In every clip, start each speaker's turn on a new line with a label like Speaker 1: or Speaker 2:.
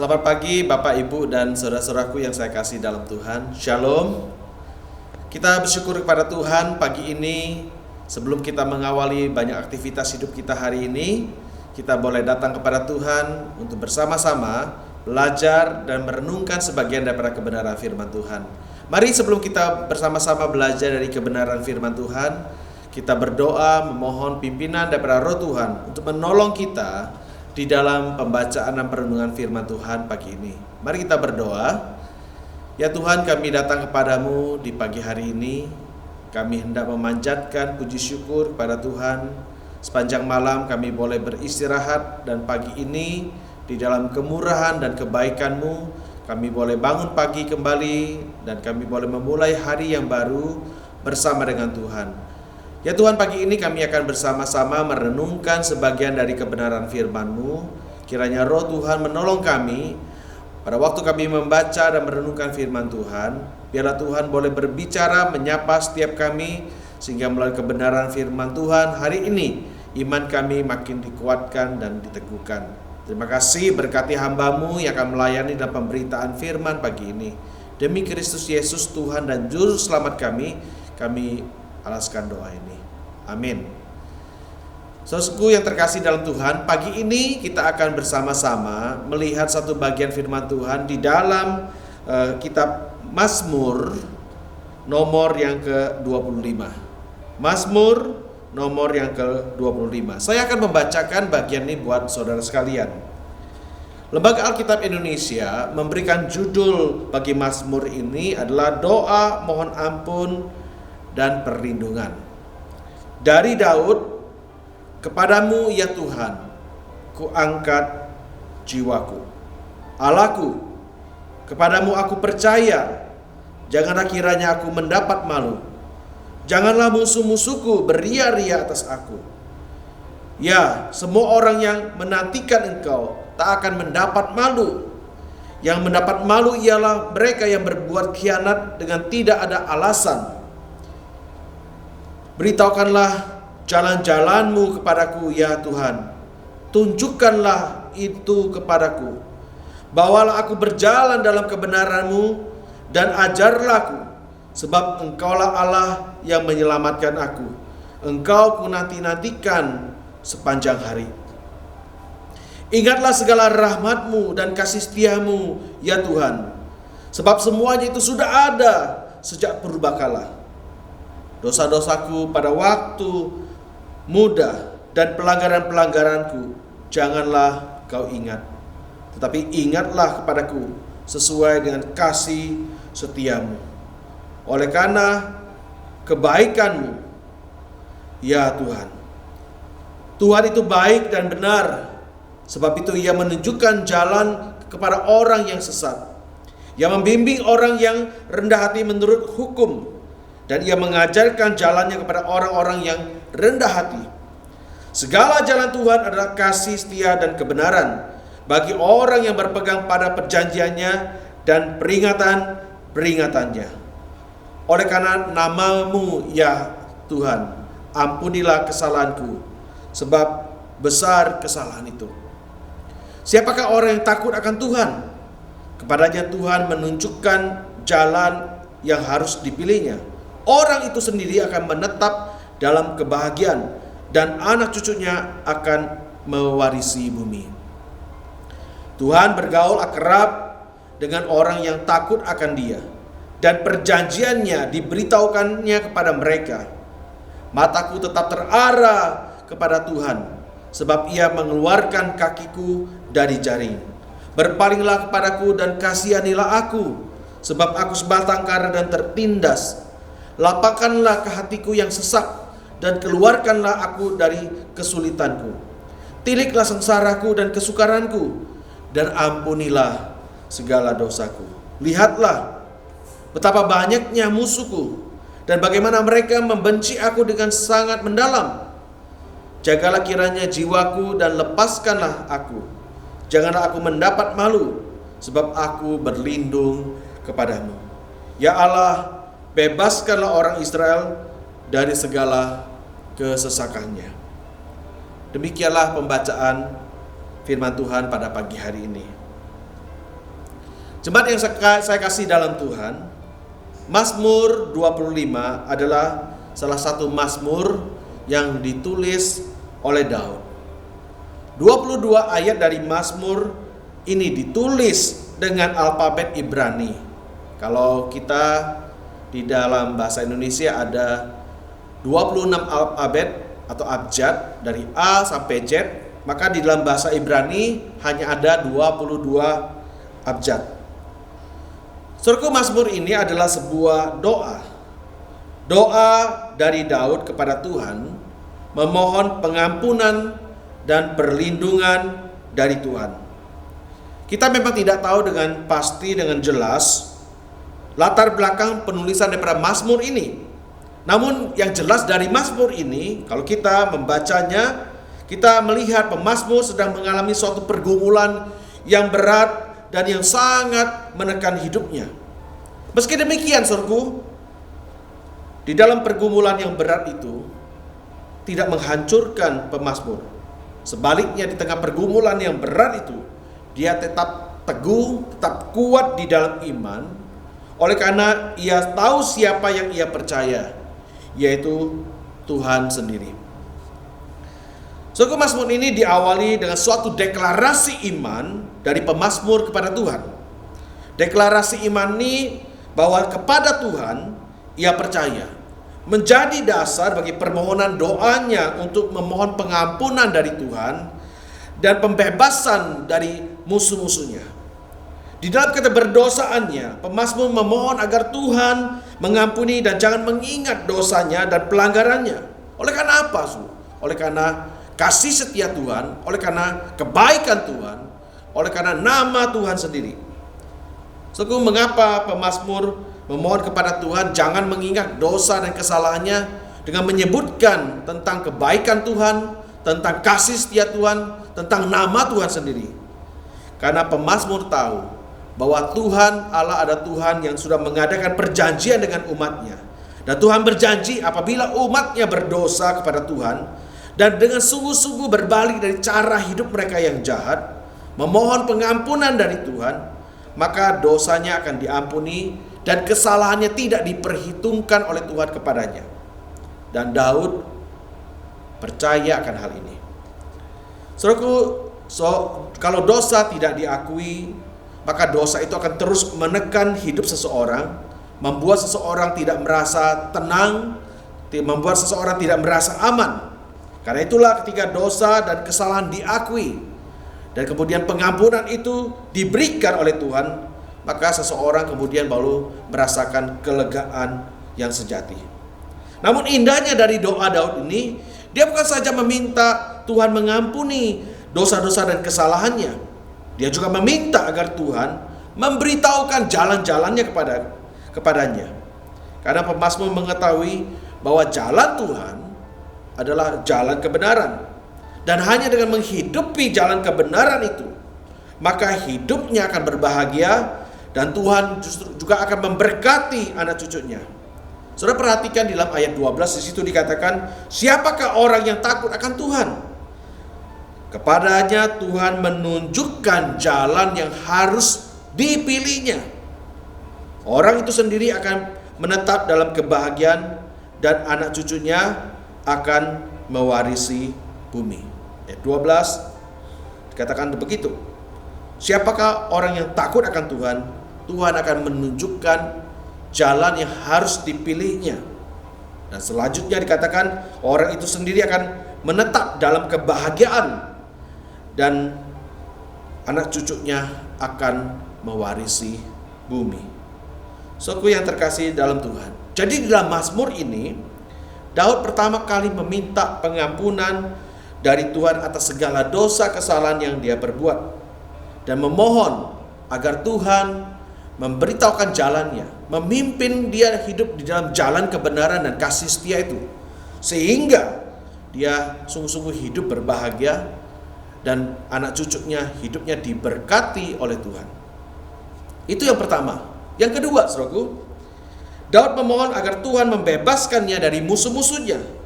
Speaker 1: Selamat pagi Bapak, Ibu, dan saudara-saudaraku yang saya kasih dalam Tuhan. Shalom. Kita bersyukur kepada Tuhan pagi ini. Sebelum kita mengawali banyak aktivitas hidup kita hari ini, kita boleh datang kepada Tuhan untuk bersama-sama belajar dan merenungkan sebagian daripada kebenaran firman Tuhan. Mari sebelum kita bersama-sama belajar dari kebenaran firman Tuhan, kita berdoa memohon pimpinan daripada Roh Tuhan untuk menolong kita di dalam pembacaan dan perenungan firman Tuhan pagi ini. Mari kita berdoa. Ya Tuhan, kami datang kepadamu di pagi hari ini. Kami hendak memanjatkan puji syukur kepada Tuhan. Sepanjang malam kami boleh beristirahat, dan pagi ini di dalam kemurahan dan kebaikan-Mu kami boleh bangun pagi kembali, dan kami boleh memulai hari yang baru bersama dengan Tuhan. Ya Tuhan, pagi ini kami akan bersama-sama merenungkan sebagian dari kebenaran firman-Mu. Kiranya Roh Tuhan menolong kami pada waktu kami membaca dan merenungkan firman Tuhan. Biarlah Tuhan boleh berbicara, menyapa setiap kami, sehingga melalui kebenaran firman Tuhan hari ini iman kami makin dikuatkan dan diteguhkan. Terima kasih, berkati hamba-Mu yang akan melayani dalam pemberitaan firman pagi ini. Demi Kristus Yesus Tuhan dan Juru Selamat kami alaskan doa ini. Amin. Saudaraku yang terkasih dalam Tuhan, pagi ini kita akan bersama-sama melihat satu bagian firman Tuhan di dalam kitab Mazmur nomor yang ke-25. Mazmur nomor yang ke-25. Saya akan membacakan bagian ini buat saudara sekalian. Lembaga Alkitab Indonesia memberikan judul bagi Mazmur ini adalah Doa Mohon Ampun dan Perlindungan. Dari Daud, kepadamu ya Tuhan, kuangkat jiwaku. Allahku, kepadamu aku percaya, janganlah kiranya aku mendapat malu. Janganlah musuh-musuhku beria-ria atas aku. Ya, semua orang yang menantikan engkau tak akan mendapat malu. Yang mendapat malu ialah mereka yang berbuat khianat dengan tidak ada alasan. Beritahukanlah jalan-jalan-Mu kepadaku ya Tuhan. Tunjukkanlah itu kepadaku. Bawalah aku berjalan dalam kebenaran-Mu dan ajarlah aku. Sebab Engkaulah Allah yang menyelamatkan aku. Engkau ku nanti-nantikan sepanjang hari. Ingatlah segala rahmat-Mu dan kasih setia-Mu ya Tuhan. Sebab semuanya itu sudah ada sejak purbakala. Dosa-dosaku pada waktu muda dan pelanggaran-pelanggaranku janganlah kau ingat. Tetapi ingatlah kepadaku sesuai dengan kasih setia-Mu. Oleh karena kebaikan-Mu, ya Tuhan. Tuhan itu baik dan benar. Sebab itu Ia menunjukkan jalan kepada orang yang sesat. Ia membimbing orang yang rendah hati menurut hukum. Dan Ia mengajarkan jalannya kepada orang-orang yang rendah hati. Segala jalan Tuhan adalah kasih setia dan kebenaran bagi orang yang berpegang pada perjanjiannya dan peringatan-peringatannya. Oleh karena nama-Mu ya Tuhan, ampunilah kesalahanku, sebab besar kesalahan itu. Siapakah orang yang takut akan Tuhan? Kepadanya Tuhan menunjukkan jalan yang harus dipilihnya. Orang itu sendiri akan menetap dalam kebahagiaan, dan anak cucunya akan mewarisi bumi. Tuhan bergaul akrab dengan orang yang takut akan Dia, dan perjanjiannya diberitahukannya kepada mereka. Mataku tetap terarah kepada Tuhan, sebab Ia mengeluarkan kakiku dari jaring. Berpalinglah kepadaku dan kasihanilah aku, sebab aku sebatang kara dan tertindas. Lapangkanlah ke hatiku yang sesak, dan keluarkanlah aku dari kesulitanku. Tiliklah sengsaraku dan kesukaranku, dan ampunilah segala dosaku. Lihatlah betapa banyaknya musuhku, dan bagaimana mereka membenci aku dengan sangat mendalam. Jagalah kiranya jiwaku dan lepaskanlah aku. Janganlah aku mendapat malu, sebab aku berlindung kepadamu. Ya Allah, bebaskanlah orang Israel dari segala kesesakannya. Demikianlah pembacaan firman Tuhan pada pagi hari ini. Jemaat yang saya kasih dalam Tuhan, Mazmur 25 adalah salah satu mazmur yang ditulis oleh Daud. 22 ayat dari Mazmur ini ditulis dengan alfabet Ibrani. Kalau kita di dalam bahasa Indonesia ada 26 alfabet atau abjad dari A sampai Z, maka di dalam bahasa Ibrani hanya ada 22 abjad. Saudaraku, Mazmur ini adalah sebuah doa. Doa dari Daud kepada Tuhan, memohon pengampunan dan perlindungan dari Tuhan. Kita memang tidak tahu dengan pasti, dengan jelas latar belakang penulisan daripada Mazmur ini. Namun yang jelas dari Mazmur ini, kalau kita membacanya, kita melihat pemazmur sedang mengalami suatu pergumulan yang berat dan yang sangat menekan hidupnya. Meski demikian, saudaraku, di dalam pergumulan yang berat itu tidak menghancurkan pemazmur. Sebaliknya, di tengah pergumulan yang berat itu, dia tetap teguh, tetap kuat di dalam iman, oleh karena ia tahu siapa yang ia percaya, yaitu Tuhan sendiri. Saudaraku, Mazmur ini diawali dengan suatu deklarasi iman dari pemazmur kepada Tuhan. Deklarasi iman ini bahwa kepada Tuhan ia percaya, menjadi dasar bagi permohonan doanya untuk memohon pengampunan dari Tuhan dan pembebasan dari musuh-musuhnya. Di dalam keterberdosaannya, pemazmur memohon agar Tuhan mengampuni dan jangan mengingat dosanya dan pelanggarannya. Oleh karena apa? Oleh karena kasih setia Tuhan, oleh karena kebaikan Tuhan, oleh karena nama Tuhan sendiri. Saudaraku, mengapa pemazmur memohon kepada Tuhan jangan mengingat dosa dan kesalahannya dengan menyebutkan tentang kebaikan Tuhan, tentang kasih setia Tuhan, tentang nama Tuhan sendiri? Karena pemazmur tahu bahwa Tuhan Allah ada Tuhan yang sudah mengadakan perjanjian dengan umatnya. Dan Tuhan berjanji apabila umatnya berdosa kepada Tuhan dan dengan sungguh-sungguh berbalik dari cara hidup mereka yang jahat, memohon pengampunan dari Tuhan, maka dosanya akan diampuni dan kesalahannya tidak diperhitungkan oleh Tuhan kepadanya. Dan Daud percaya akan hal ini. Saudaraku, kalau dosa tidak diakui, maka dosa itu akan terus menekan hidup seseorang, membuat seseorang tidak merasa tenang, membuat seseorang tidak merasa aman. Karena itulah ketika dosa dan kesalahan diakui dan kemudian pengampunan itu diberikan oleh Tuhan, maka seseorang kemudian baru merasakan kelegaan yang sejati. Namun indahnya dari doa Daud ini, dia bukan saja meminta Tuhan mengampuni dosa-dosa dan kesalahannya, dia juga meminta agar Tuhan memberitahukan jalan-jalannya kepadanya. Karena pemazmur mengetahui bahwa jalan Tuhan adalah jalan kebenaran, dan hanya dengan menghidupi jalan kebenaran itu, maka hidupnya akan berbahagia dan Tuhan justru juga akan memberkati anak cucunya. Saudara perhatikan di dalam ayat 12, di situ dikatakan, siapakah orang yang takut akan Tuhan? Kepadanya Tuhan menunjukkan jalan yang harus dipilihnya. Orang itu sendiri akan menetap dalam kebahagiaan dan anak cucunya akan mewarisi bumi. Ayat 12 dikatakan begitu. Siapakah orang yang takut akan Tuhan? Tuhan akan menunjukkan jalan yang harus dipilihnya. Dan selanjutnya dikatakan orang itu sendiri akan menetap dalam kebahagiaan dan anak cucunya akan mewarisi bumi. Saudaraku yang terkasih dalam Tuhan. Jadi di dalam Mazmur ini Daud pertama kali meminta pengampunan dari Tuhan atas segala dosa kesalahan yang dia perbuat, dan memohon agar Tuhan memberitahukan jalannya, memimpin dia hidup di dalam jalan kebenaran dan kasih setia itu, sehingga dia sungguh-sungguh hidup berbahagia dan anak cucunya hidupnya diberkati oleh Tuhan. Itu yang pertama. Yang kedua, saudaraku, Daud memohon agar Tuhan membebaskannya dari musuh-musuhnya.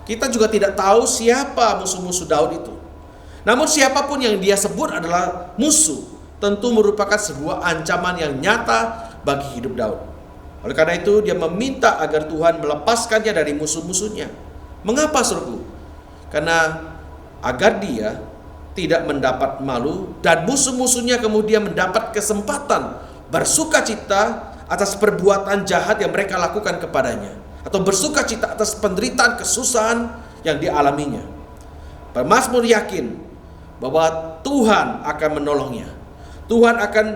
Speaker 1: Kita juga tidak tahu siapa musuh-musuh Daud itu. Namun siapapun yang dia sebut adalah musuh, tentu merupakan sebuah ancaman yang nyata bagi hidup Daud. Oleh karena itu dia meminta agar Tuhan melepaskannya dari musuh-musuhnya. Mengapa, saudaraku? Karena agar dia tidak mendapat malu dan musuh-musuhnya kemudian mendapat kesempatan bersukacita atas perbuatan jahat yang mereka lakukan kepadanya, atau bersukacita atas penderitaan kesusahan yang dialaminya. Pemazmur yakin bahwa Tuhan akan menolongnya. Tuhan akan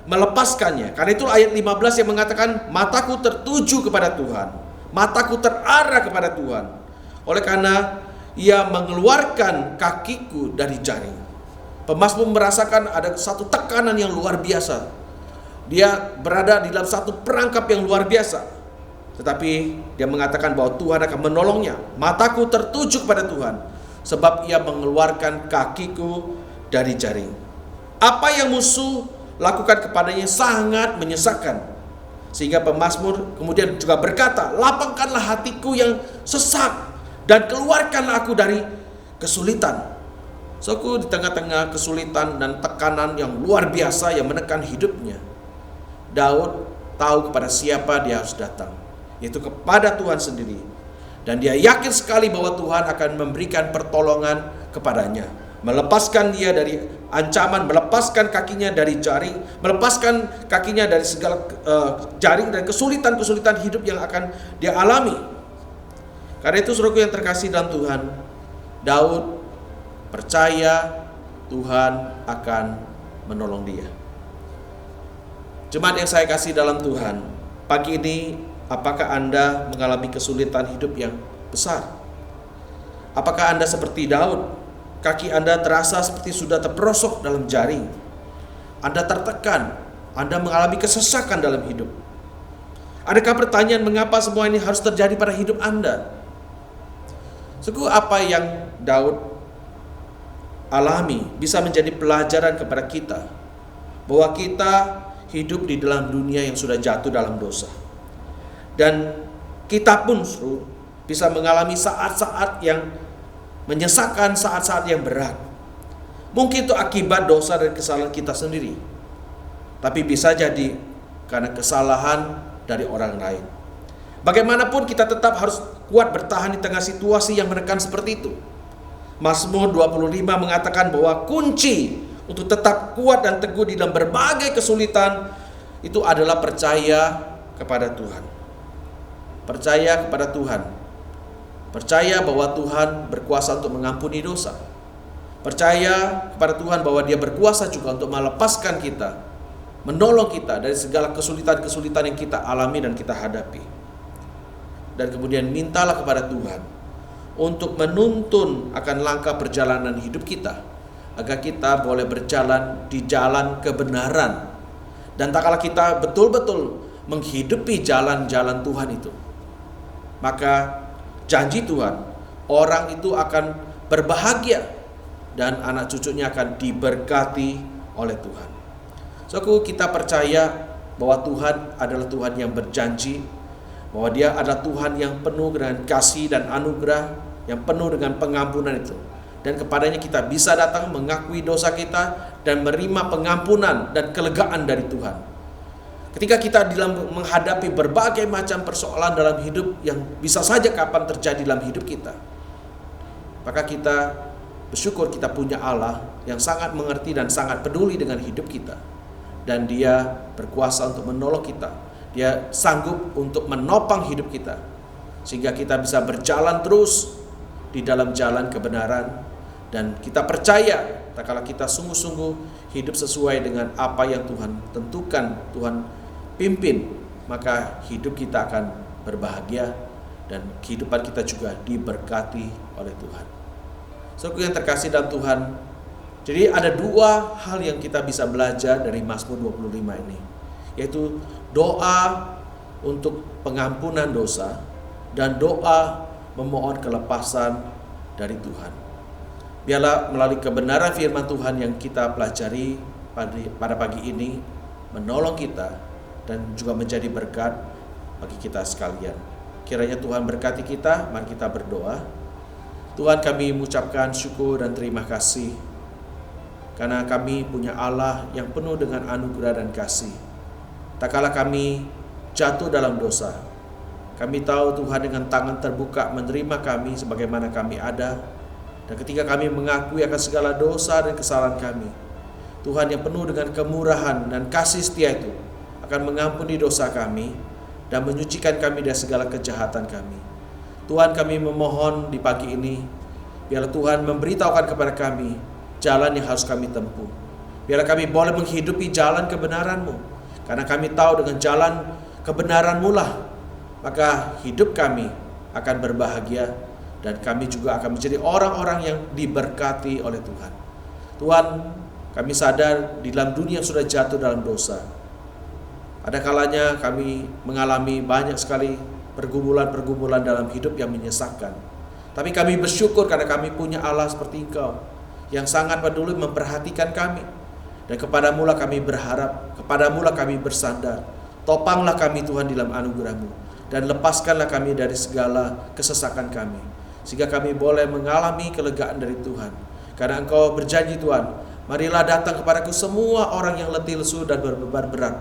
Speaker 1: melepaskannya. Karena itu ayat 15 yang mengatakan, mataku tertuju kepada Tuhan, mataku terarah kepada Tuhan. Oleh karena ia mengeluarkan kakiku dari jaring. Pemazmur merasakan ada satu tekanan yang luar biasa. Dia berada di dalam satu perangkap yang luar biasa. Tetapi dia mengatakan bahwa Tuhan akan menolongnya. Mataku tertuju kepada Tuhan, sebab ia mengeluarkan kakiku dari jaring. Apa yang musuh lakukan kepadanya sangat menyesakan. Sehingga pemazmur kemudian juga berkata, lapangkanlah hatiku yang sesak dan keluarkanlah aku dari kesulitan. Di tengah-tengah kesulitan dan tekanan yang luar biasa yang menekan hidupnya, Daud tahu kepada siapa dia harus datang, yaitu kepada Tuhan sendiri. Dan dia yakin sekali bahwa Tuhan akan memberikan pertolongan kepadanya, melepaskan dia dari ancaman, melepaskan kakinya dari jaring, melepaskan kakinya dari segala jaring dan kesulitan-kesulitan hidup yang akan dia alami. Karena itu, saudaraku yang terkasih dalam Tuhan, Daud percaya Tuhan akan menolong dia. Jemaat yang saya kasih dalam Tuhan, pagi ini apakah Anda mengalami kesulitan hidup yang besar? Apakah Anda seperti Daud? Kaki Anda terasa seperti sudah terperosok dalam jaring. Anda tertekan, Anda mengalami kesesakan dalam hidup. Adakah pertanyaan mengapa semua ini harus terjadi pada hidup Anda? Apa yang Daud alami bisa menjadi pelajaran kepada kita bahwa kita hidup di dalam dunia yang sudah jatuh dalam dosa. Dan kita pun bisa mengalami saat-saat yang menyesakan, saat-saat yang berat. Mungkin itu akibat dosa dan kesalahan kita sendiri, tapi bisa jadi karena kesalahan dari orang lain. Bagaimanapun kita tetap harus kuat bertahan di tengah situasi yang menekan seperti itu. Mazmur 25 mengatakan bahwa kunci untuk tetap kuat dan teguh di dalam berbagai kesulitan itu adalah percaya kepada Tuhan. Percaya kepada Tuhan. Percaya bahwa Tuhan berkuasa untuk mengampuni dosa. Percaya kepada Tuhan bahwa Dia berkuasa juga untuk melepaskan kita, menolong kita dari segala kesulitan-kesulitan yang kita alami dan kita hadapi. Dan kemudian mintalah kepada Tuhan untuk menuntun akan langkah perjalanan hidup kita, agar kita boleh berjalan di jalan kebenaran. Dan tak kala kita betul-betul menghidupi jalan-jalan Tuhan itu, maka janji Tuhan, orang itu akan berbahagia dan anak cucunya akan diberkati oleh Tuhan. Kita percaya bahwa Tuhan adalah Tuhan yang berjanji, bahwa Dia adalah Tuhan yang penuh dengan kasih dan anugerah, yang penuh dengan pengampunan itu. Dan kepadanya kita bisa datang mengakui dosa kita dan menerima pengampunan dan kelegaan dari Tuhan. Ketika kita menghadapi berbagai macam persoalan dalam hidup yang bisa saja kapan terjadi dalam hidup kita, maka kita bersyukur kita punya Allah yang sangat mengerti dan sangat peduli dengan hidup kita. Dan Dia berkuasa untuk menolong kita. Dia sanggup untuk menopang hidup kita, sehingga kita bisa berjalan terus di dalam jalan kebenaran. Dan kita percaya, tak kala kita sungguh-sungguh hidup sesuai dengan apa yang Tuhan tentukan, Tuhan pimpin, maka hidup kita akan berbahagia dan kehidupan kita juga diberkati oleh Tuhan. Saudaraku yang terkasih dalam Tuhan, jadi ada dua hal yang kita bisa belajar dari Mazmur 25 ini, yaitu doa untuk pengampunan dosa dan doa memohon kelepasan dari Tuhan. Biarlah melalui kebenaran firman Tuhan yang kita pelajari pada pagi ini menolong kita dan juga menjadi berkat bagi kita sekalian. Kiranya Tuhan berkati kita. Mari kita berdoa. Tuhan, kami mengucapkan syukur dan terima kasih karena kami punya Allah yang penuh dengan anugerah dan kasih. Tak kala kami jatuh dalam dosa, kami tahu Tuhan dengan tangan terbuka menerima kami sebagaimana kami ada. Dan ketika kami mengakui akan segala dosa dan kesalahan kami, Tuhan yang penuh dengan kemurahan dan kasih setia itu akan mengampuni dosa kami dan menyucikan kami dari segala kejahatan kami. Tuhan, kami memohon di pagi ini, biarlah Tuhan memberitahukan kepada kami jalan yang harus kami tempuh. Biarlah kami boleh menghidupi jalan kebenaran-Mu, karena kami tahu dengan jalan kebenaran-Mu lah, maka hidup kami akan berbahagia dan kami juga akan menjadi orang-orang yang diberkati oleh Tuhan. Tuhan, kami sadar di dalam dunia yang sudah jatuh dalam dosa, ada kalanya kami mengalami banyak sekali pergumulan-pergumulan dalam hidup yang menyesakkan. Tapi kami bersyukur karena kami punya Allah seperti Engkau yang sangat peduli memperhatikan kami. Dan kepadamu lah kami berharap, kepadamu lah kami bersandar. Topanglah kami Tuhan di dalam anugerah-Mu, dan lepaskanlah kami dari segala kesesakan kami, sehingga kami boleh mengalami kelegaan dari Tuhan. Karena Engkau berjanji Tuhan, marilah datang kepadaku semua orang yang letih lesu dan berbeban berat,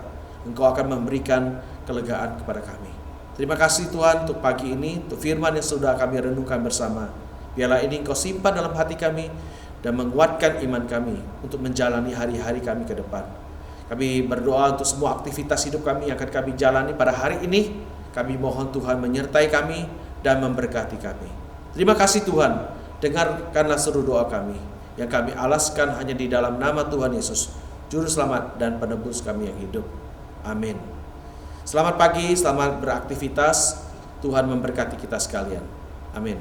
Speaker 1: Engkau akan memberikan kelegaan kepada kami. Terima kasih Tuhan untuk pagi ini, untuk firman yang sudah kami renungkan bersama. Biarlah ini Engkau simpan dalam hati kami dan menguatkan iman kami untuk menjalani hari-hari kami ke depan. Kami berdoa untuk semua aktivitas hidup kami yang akan kami jalani pada hari ini. Kami mohon Tuhan menyertai kami dan memberkati kami. Terima kasih Tuhan, dengarkanlah seluruh doa kami yang kami alaskan hanya di dalam nama Tuhan Yesus, Juru Selamat dan Penebus kami yang hidup. Amin. Selamat pagi, selamat beraktivitas. Tuhan memberkati kita sekalian. Amin.